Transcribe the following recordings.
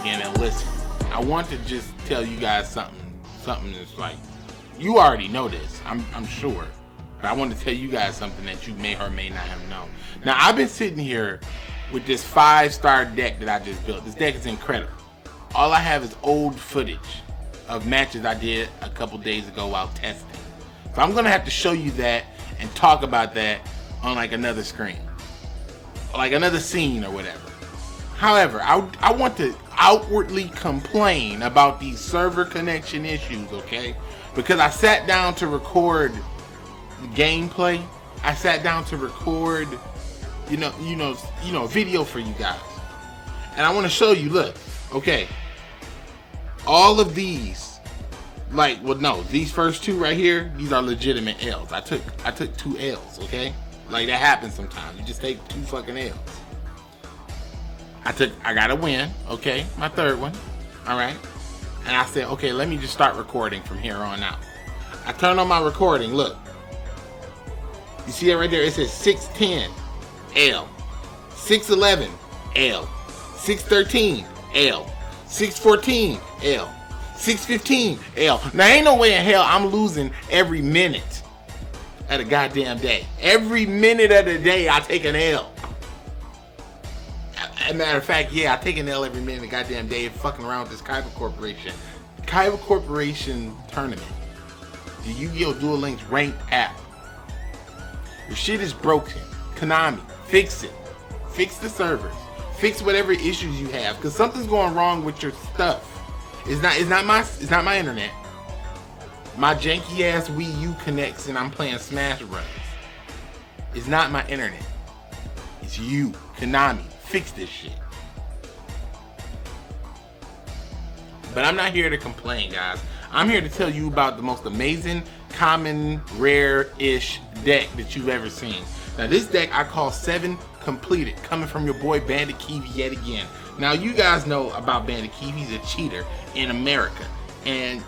again, and listen. I want to just tell you guys something that's like, you already know this, I'm sure. But I want to tell you guys something that you may or may not have known. Now, I've been sitting here with this 5-star deck that I just built. This deck is incredible. All I have is old footage of matches I did a couple days ago while testing. So I'm going to have to show you that and talk about that on like another screen. Like another scene or whatever. However, I want to outwardly complain about these server connection issues, okay? Because I sat down to record gameplay. I sat down to record, you know, video for you guys. And I want to show you, look, okay. All of these, like, well, no, these first two right here, these are legitimate L's. I took 2 L's, okay? Like, that happens sometimes. You just take 2 fucking L's. I got a win, okay? My 3rd one, all right? And I said, okay, let me just start recording from here on out. I turned on my recording, look. You see it right there? It says 610 L, 611 L, 613 L, 614 L, 615 L. Now, ain't no way in hell I'm losing every minute of the goddamn day. Every minute of the day, I take an L. As a matter of fact, yeah, I take an L every minute of the goddamn day fucking around with this Kaiba Corporation. Kaiba Corporation tournament. The Yu-Gi-Oh! Duel Links ranked app. Your shit is broken. Konami, fix it. Fix the servers. Fix whatever issues you have, because something's going wrong with your stuff. It's not my internet. My janky ass Wii U connects and I'm playing Smash Bros. It's not my internet. It's you, Konami. Fix this shit. But I'm not here to complain, guys. I'm here to tell you about the most amazing, common, rare-ish deck that you've ever seen. Now, this deck I call 7 Completed, coming from your boy Bandit Kiwi yet again. Now, you guys know about Bandit Kiwi. He's a cheater in America. And,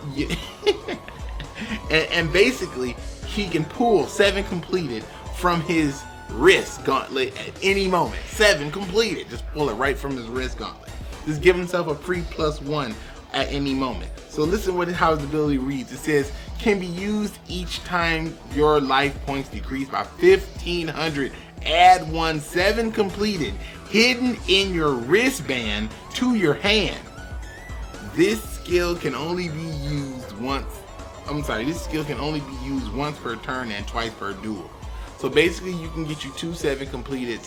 and basically, he can pull 7 Completed from his wrist gauntlet at any moment. 7 Completed. Just pull it right from his wrist gauntlet. Just give himself a free +1 at any moment. So listen how his ability reads. It says, can be used each time your life points decrease by 1,500. Add 1 7 Completed hidden in your wristband to your hand. This skill can only be used once. This skill can only be used once per turn and twice per duel. So basically, you can get you 2 7 Completed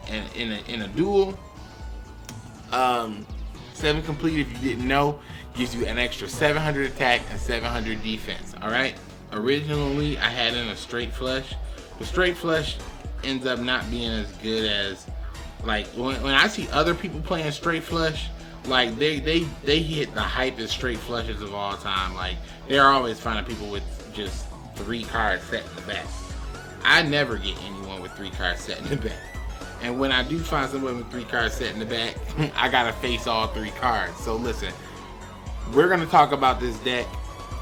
in a duel. 7 Completed, if you didn't know, gives you an extra 700 attack and 700 defense. All right. Originally, I had in a straight flush. The straight flush ends up not being as good as, like, when I see other people playing straight flush, like they hit the hypest straight flushes of all time. Like, they're always finding people with just 3 cards set in the back. I never get anyone with 3 cards set in the back. And when I do find someone with 3 cards set in the back, I gotta face all 3 cards. So listen, we're gonna talk about this deck,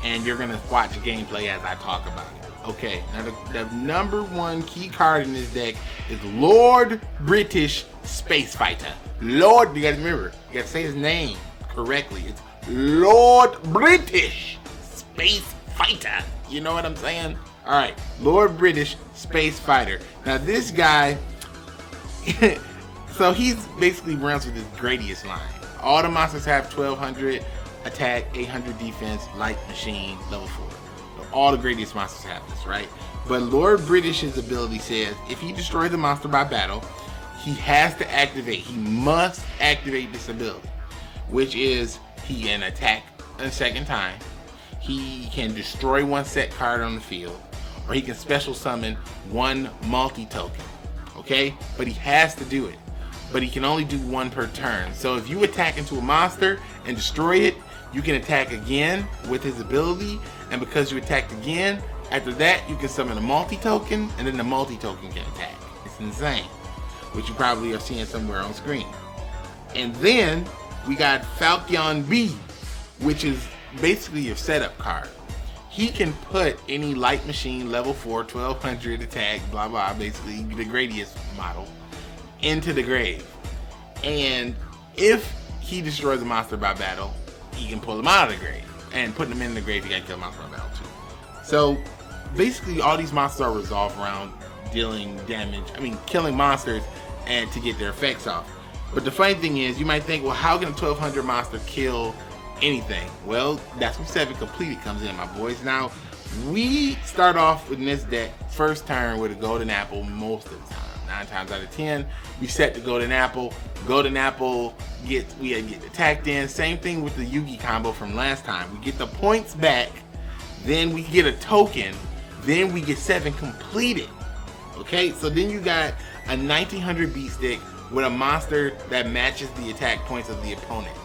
and you're gonna watch gameplay as I talk about it. Okay, now the number 1 key card in this deck is Lord British Space Fighter. Lord, you gotta remember, you gotta say his name correctly. It's Lord British Space Fighter. You know what I'm saying? All right, Lord British Space Fighter. Now this guy, so he's basically runs with this Gradius line. All the monsters have 1,200 attack, 800 defense, light machine, level 4. All the Gradius monsters have this, right? But Lord British's ability says if he destroys a monster by battle, he has to activate. He must activate this ability, which is he can attack a second time. He can destroy 1 set card on the field, or he can special summon 1 multi-token. Okay, but he has to do it. But he can only do 1 per turn. So if you attack into a monster and destroy it, you can attack again with his ability, and because you attacked again, after that you can summon a multi-token, and then the multi-token can attack. It's insane, which you probably are seeing somewhere on screen. And then we got Falcon B, which is basically your setup card. He can put any light machine, level 4, 1,200 attack, blah blah, basically the Gradius model, into the grave. And if he destroys a monster by battle, he can pull them out of the grave. And putting them in the grave, you gotta kill a monster by battle too. So basically all these monsters are resolved around dealing damage, killing monsters and to get their effects off. But the funny thing is, you might think, well, how can a 1200 monster kill anything? Well, that's where 7 completed comes in, my boys. Now, we start off with this deck first turn with a golden apple most of the time. 9 times out of 10, we set the golden apple. Golden apple we get attacked in. Same thing with the Yugi combo from last time. We get the points back, then we get a token, then we get 7 completed. Okay, so then you got a 1900 beat stick with a monster that matches the attack points of the opponent.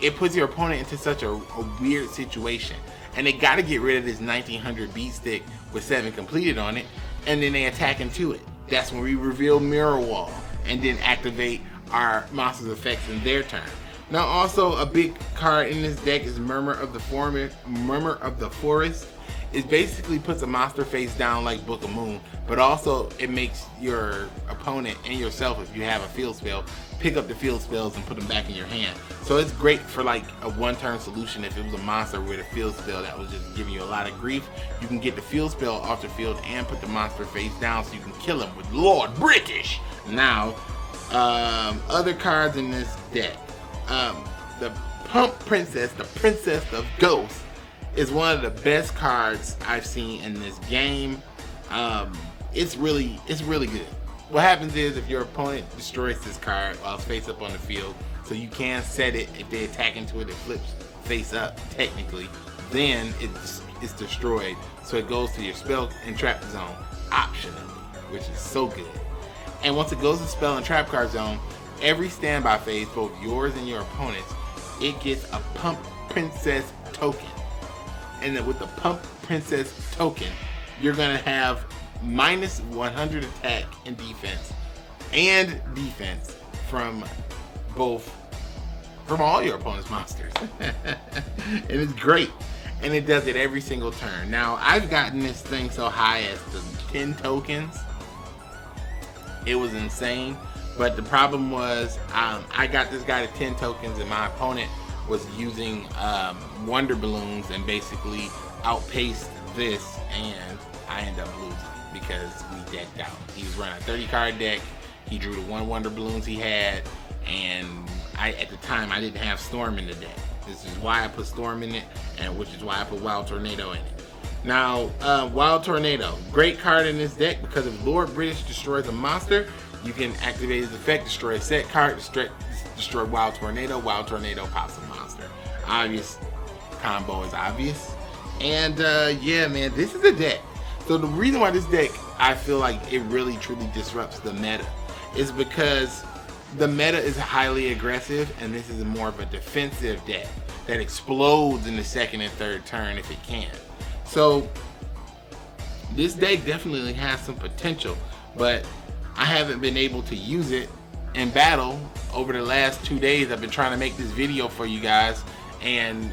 It puts your opponent into such a weird situation. And they got to get rid of this 1900 beat stick with 7 completed on it, and then they attack into it. That's when we reveal Mirror Wall and then activate our monster's effects in their turn. Now also a big card in this deck is Murmur of the Forest. It basically puts a monster face down like Book of Moon, but also it makes your opponent and yourself, if you have a field spell, pick up the field spells and put them back in your hand. So it's great for like a one-turn solution. If it was a monster with a field spell that was just giving you a lot of grief, you can get the field spell off the field and put the monster face down so you can kill him with Lord British. Now, other cards in this deck. The Pump Princess, the Princess of Ghosts, is one of the best cards I've seen in this game. It's really good. What happens is if your opponent destroys this card while it's face up on the field, so you can set it, if they attack into it, it flips face up technically, then it's destroyed. So it goes to your spell and trap zone optionally, which is so good. And once it goes to spell and trap card zone, every standby phase, both yours and your opponent's, it gets a Pump Princess token. And then with the Pump Princess token, you're gonna have minus 100 attack and defense from all your opponent's monsters. And it's great. And it does it every single turn. Now, I've gotten this thing so high as to 10 tokens. It was insane. But the problem was, I got this guy to 10 tokens and my opponent was using Wonder Balloons and basically outpaced this, and I ended up losing because we decked out. He was running a 30 card deck. He drew the 1 Wonder Balloons he had, and at the time I didn't have Storm in the deck. This is why I put Storm in it, and which is why I put Wild Tornado in it. Now, Wild Tornado, great card in this deck because if Lord British destroys a monster, you can activate his effect, destroy a set card, destroy Wild Tornado pops a monster. Obvious combo is obvious. And yeah, man, this is a deck. So the reason why this deck, I feel like it really truly disrupts the meta, is because the meta is highly aggressive and this is more of a defensive deck that explodes in the second and third turn if it can. So this deck definitely has some potential, but I haven't been able to use it in battle over the last 2 days. I've been trying to make this video for you guys, and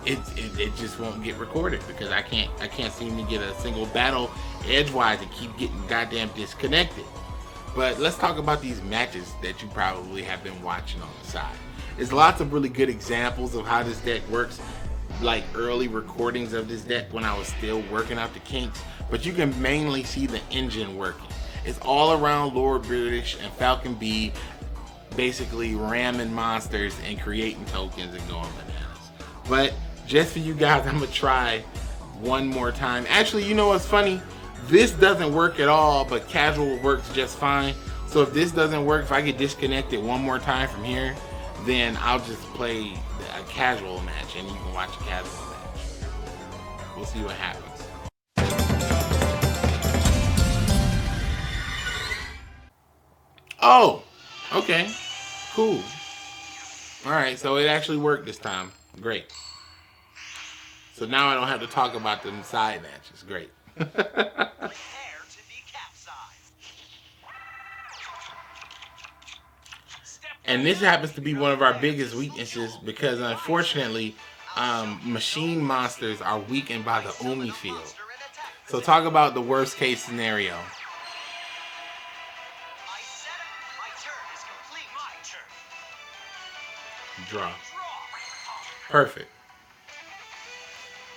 it just won't get recorded because I can't seem to get a single battle edgewise and keep getting goddamn disconnected. But let's talk about these matches that you probably have been watching on the side. There's lots of really good examples of how this deck works, like early recordings of this deck when I was still working out the kinks, but you can mainly see the engine working. It's all around Lord British and Falcon B basically ramming monsters and creating tokens and going bananas. But just for you guys, I'm gonna try one more time. Actually, you know what's funny? This doesn't work at all, but casual works just fine. So if this doesn't work, if I get disconnected one more time from here, then I'll just play a casual match and you can watch a casual match. We'll see what happens. Oh, okay, cool. All right, so it actually worked this time. Great. So now I don't have to talk about them side matches. Great. And this happens to be one of our biggest weaknesses because unfortunately, machine monsters are weakened by the Umi field. So talk about the worst case scenario. draw. Perfect.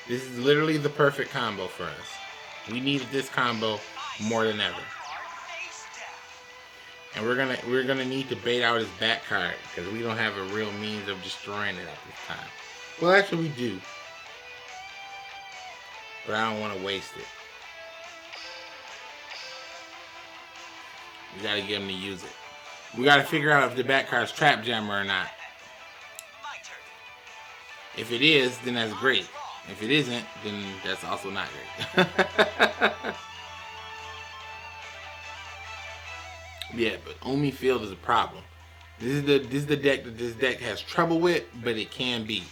This is literally the perfect combo for us. We needed this combo more than ever. And we're gonna need to bait out his back card because we don't have a real means of destroying it at this time. Well, actually we do, but I don't want to waste it. We gotta get him to use it. We gotta figure out if the back card's trap jammer or not. If it is, then that's great. If it isn't, then that's also not great. Yeah, but Omi Field is a problem. This is the deck that this deck has trouble with, but it can be.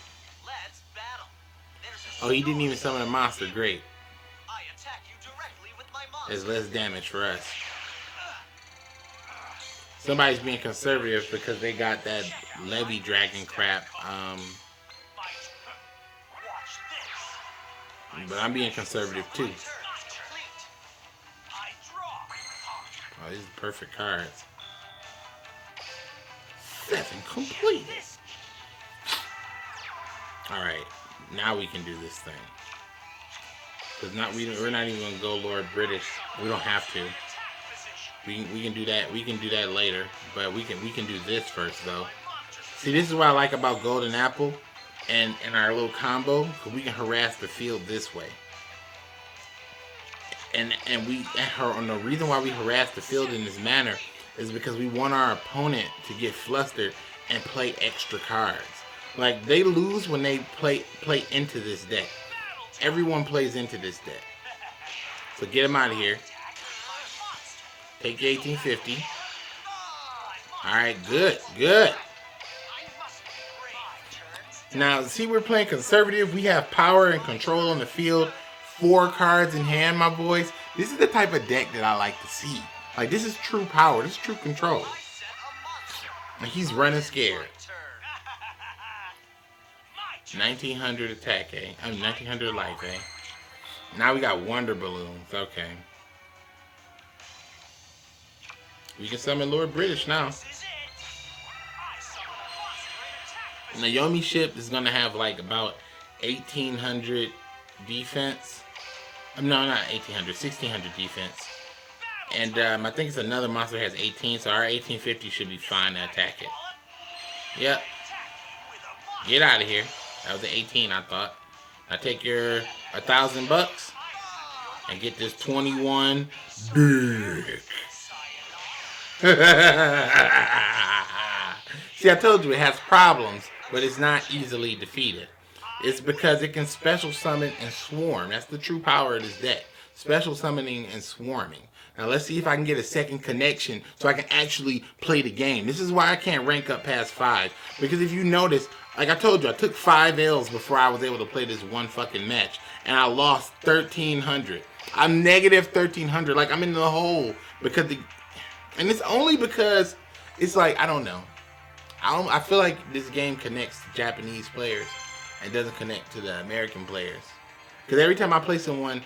Oh, he didn't even summon a monster. Great. There's less damage for us. Somebody's being conservative because they got that Levy Dragon crap. But I'm being conservative too. Oh, these are perfect cards. 7 completed. Alright, now we can do this thing. Because we're not even gonna go Lord British. We don't have to. We can do that. We can do that later. But we can do this first though. See, this is what I like about Golden Apple and our little combo, because we can harass the field this way. And the reason why we harass the field in this manner is because we want our opponent to get flustered and play extra cards. Like, they lose when they play into this deck. Everyone plays into this deck. So get them out of here. Take your 1850. Alright, good, good. Now, see, we're playing conservative. We have power and control on the field. 4 cards in hand, my boys. This is the type of deck that I like to see. Like, this is true power. This is true control. And he's running scared. 1900 attack, eh? I mean, 1900 life, eh? Now we got Wonder Balloons. Okay. We can summon Lord British now. Naomi ship is going to have like about 1800 defense. No, not 1800, 1600 defense. And I think it's another monster that has 18, so our 1850 should be fine to attack it. Yep. Get out of here. That was an 18, I thought. Now take your $1,000 and get this 21 big. See, I told you it has problems, but it's not easily defeated. It's because it can special summon and swarm. That's the true power of this deck. Special summoning and swarming. Now let's see if I can get a second connection so I can actually play the game. This is why I can't rank up past 5. Because if you notice, like I told you, I took 5 L's before I was able to play this one fucking match. And I lost 1,300. I'm negative 1,300. Like, I'm in the hole. Because and it's only because it's like, I don't know. I feel like this game connects to Japanese players and doesn't connect to the American players. Because every time I play someone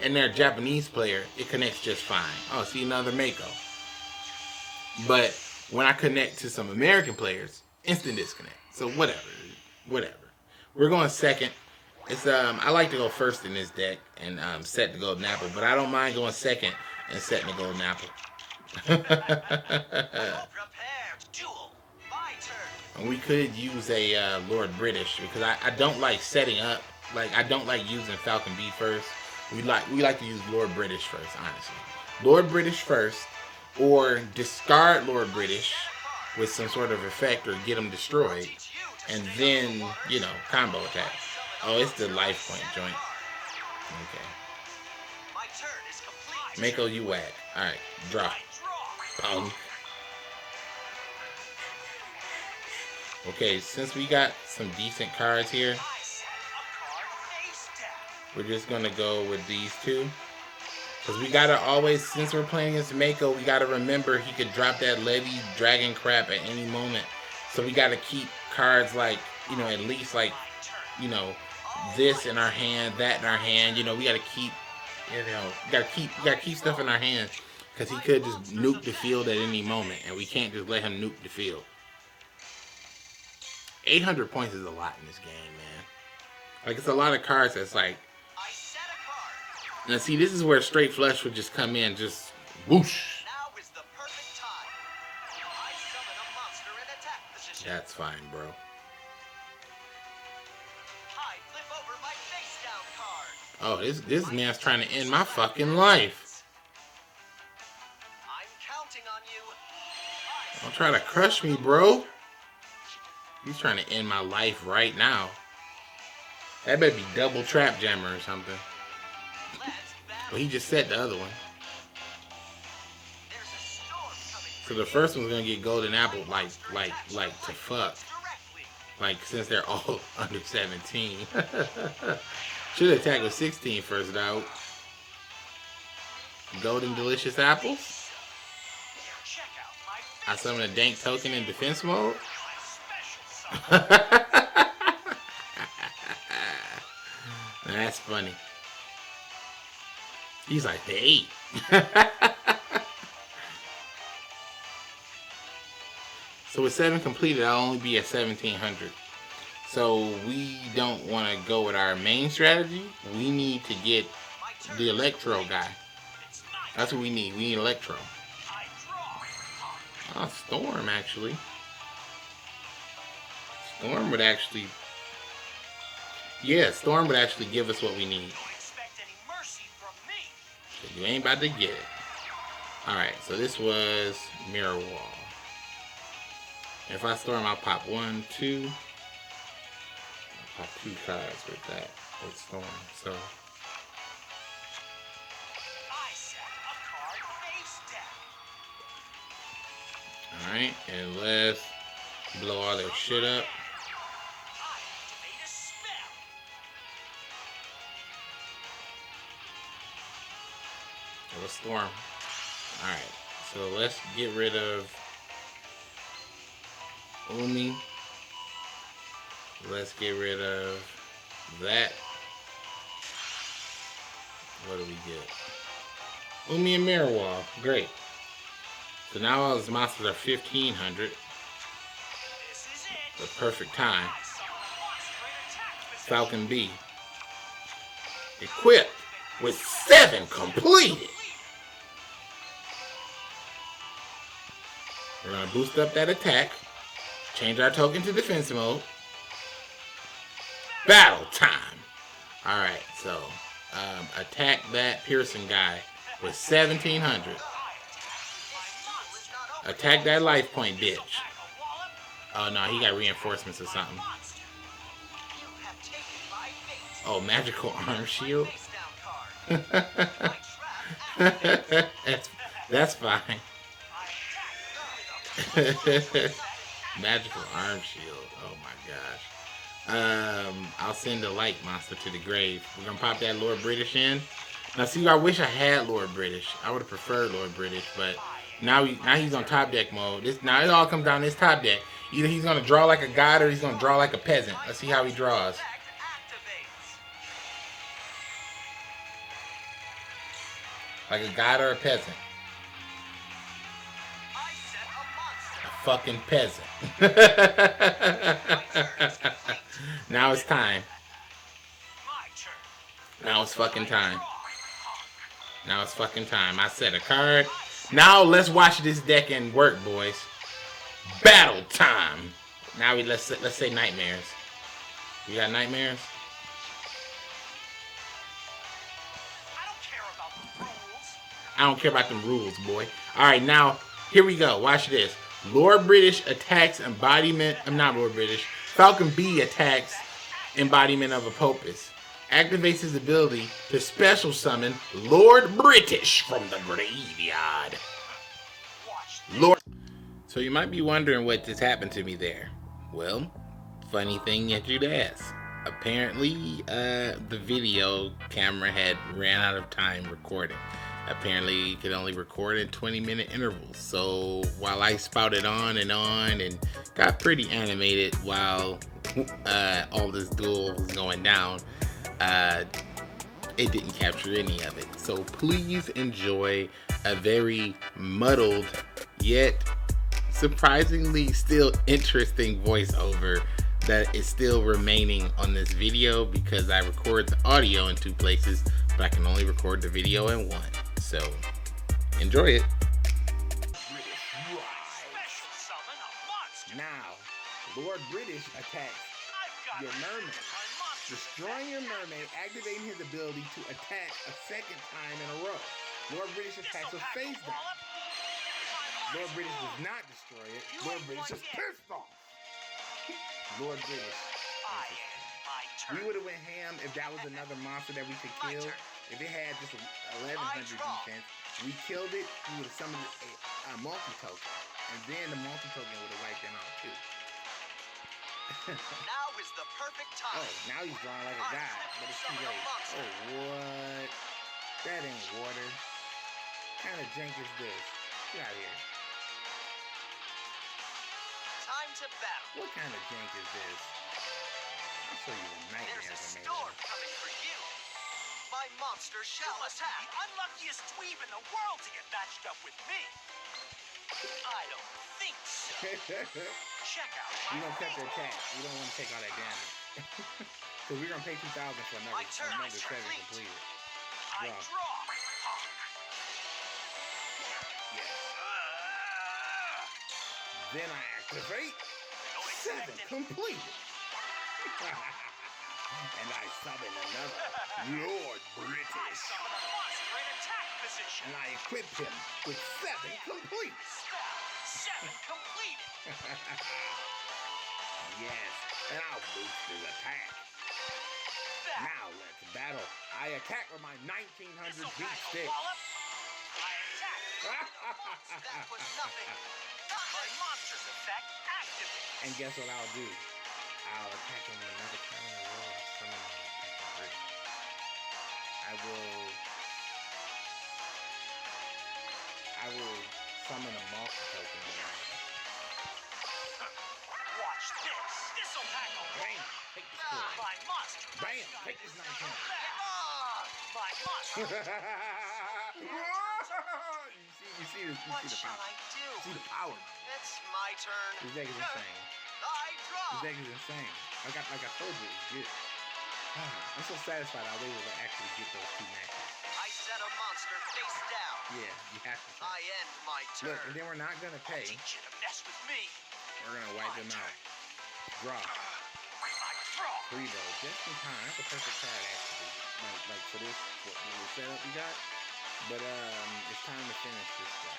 and they're a Japanese player, it connects just fine. Oh, see, another Mako. But when I connect to some American players, instant disconnect. So whatever. We're going second. It's I like to go first in this deck and set the Golden Apple, but I don't mind going second and setting the Golden Apple. And we could use a Lord British because I don't like setting up. Like, I don't like using Falcon B first. We like to use Lord British first, honestly. Lord British first, or discard Lord British with some sort of effect or get them destroyed, and then, you know, combo attack. Oh, it's the life point joint. Okay. Mako, you whack. Alright, drop. Pong. Okay, since we got some decent cards here, we're just gonna go with these two. Because we gotta always, since we're playing against Mako, we gotta remember he could drop that Levy Dragon crap at any moment. So we gotta keep cards like, you know, at least like, you know, this in our hand, that in our hand. You know, we gotta keep, you know, we gotta keep stuff in our hand. Because he could just nuke the field at any moment. And we can't just let him nuke the field. 800 points is a lot in this game, man. Like, it's a lot of cards that's like... Now, see, this is where straight flush would just come in, just whoosh. Now is the perfect time. I summon a monster in attack position. That's fine, bro. I flip over my face down card. Oh, this man's trying to end my fucking life. I'm counting on you. Don't try to crush me, bro. He's trying to end my life right now. That better be double trap jammer or something. Well, he just said the other one. So the first one's gonna get golden apple like to fuck. Like, since they're all under 17. Should attack with 16 first out. Golden delicious apples. I summon a dank token in defense mode. That's funny. He's like, hey. So with 7 completed, I'll only be at 1700. So we don't want to go with our main strategy. We need to get the Electro guy. That's what we need. We need Electro. Oh, Storm, actually. Storm would actually... Yeah, Storm would actually give us what we need. So you ain't about to get it. Alright, so this was Mirror Wall. If I Storm, I'll pop 1, 2. I'll pop 2 cards with that. With Storm, so... Alright, and let's blow all their shit up. Let's Storm. Alright, so let's get rid of Umi. Let's get rid of that. What do we get? Umi and Mirror Wall. Great. So now all his monsters are 1500. The perfect time. Falcon B. Equipped with 7 completed. We're going to boost up that attack. Change our token to defense mode. Battle time. Alright, so attack that Pearson guy with 1700. Attack that life point bitch. Oh no, he got reinforcements or something. Oh, magical arm shield? that's fine. Magical arm shield. Oh my gosh. I'll send a light monster to the grave. We're gonna pop that Lord British in. Now see, I wish I had Lord British. I would have preferred Lord British, but now he's on top deck mode. Now it all comes down to this top deck. Either he's gonna draw like a god or he's gonna draw like a peasant. Let's see how he draws. Like a god or a peasant. A fucking peasant. Now it's time. Now it's fucking time. Now it's fucking time. I set a card. Now let's watch this deck and work, boys. Battle time. Now let's say nightmares. You got nightmares? I don't care about them rules, boy. Alright, now, here we go. Watch this. Lord British attacks embodiment... I'm not Lord British. Falcon B attacks embodiment of a Popus. Activates his ability to special summon Lord British from the graveyard. Lord... So you might be wondering what just happened to me there. Well, funny thing that you'd ask. Apparently, the video camera had ran out of time recording. Apparently, you could only record in 20-minute intervals. So while I spouted on and got pretty animated while all this duel was going down, it didn't capture any of it. So please enjoy a very muddled yet surprisingly still interesting voiceover that is still remaining on this video because I record the audio in 2 places, but I can only record the video in 1. So enjoy it. Special summon a monster. Now, Lord British attacks your mermaid. Destroying your mermaid, activating his ability to attack a second time in a row. Lord British attacks with phase down. Lord British does not destroy it. Lord British is pissed off. Lord British. We would have went ham if that was another monster that we could kill. If it had just 1100 defense, we killed it, we would have summoned a multi-token. And then the multi-token would have wiped them out too. Now is the perfect time. Oh, now he's drawing like a god, but it's too late. Oh, what? That ain't water. What kind of jank is this? Get out of here. Time to battle. What kind of jank is this? I'll show you the nightmares There's a I made. storm coming for you. My monster shall attack. The unluckiest dweeb in the world to get matched up with me. I don't think so. Check out You my don't cut the attack. You don't want to take all that damage. Because we're going to pay 2,000 for My turn another is 7 complete. completed. I Draw. draw. Yes. Then I activate. Don't 7 expect it. completed. And I summon another Lord I British. summon a monster in attack position. And I equip him with 7 complete. Spell 7 completed. Yes, and I'll boost his attack. That. Now let's battle. I attack with my 1900 This'll beat pack a stick. wallop. I attack. That was nothing. My monster's effect activates. And guess what I'll do? I'll attack him with another time in a row. I'll summon him back to British. I will summon a multi-token around. Watch this. This'll pack a Bam! Take this coin. My monster. Bam! Take this 1900. Ah! My monster. You see the What shall power. I You see do? the power. It's my turn. This deck is insane. I This draw. deck is insane. Like I told you, it's good. I'm so satisfied I was able to actually get those 2 matches. I set a monster face down. Yeah, you have to. I end my Look, and turn. then we're not gonna pay. Teach you to mess with me. We're gonna wipe them out. Draw. I draw. Freebo, just in time. That's a perfect card actually. Like for this, what the setup we got. But it's time to finish this guy.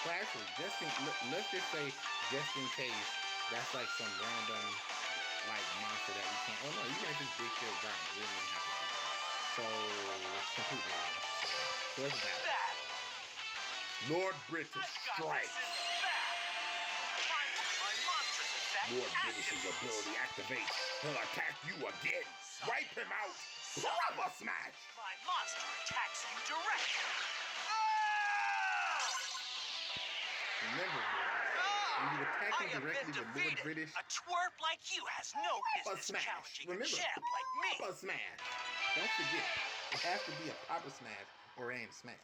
Actually, let's just say, just in case, that's like some random like monster that we can't. Oh no, you can just big shield giant. We don't even have to do that. So it's completely unnecessary. So let's battle. That. Lord British I've got strikes. this in the bag. My monster's effect Lord British's activates. ability activates. He'll attack you again. Wipe him out. Rubber smash. My monster attacks you directly. Remember, when you attack I him have directly been with Lord defeated. British, A twerp like you has no Papa business smash. challenging a Remember, champ like me. Papa smash. Don't forget, it has to be a Papa smash or it ain't smash.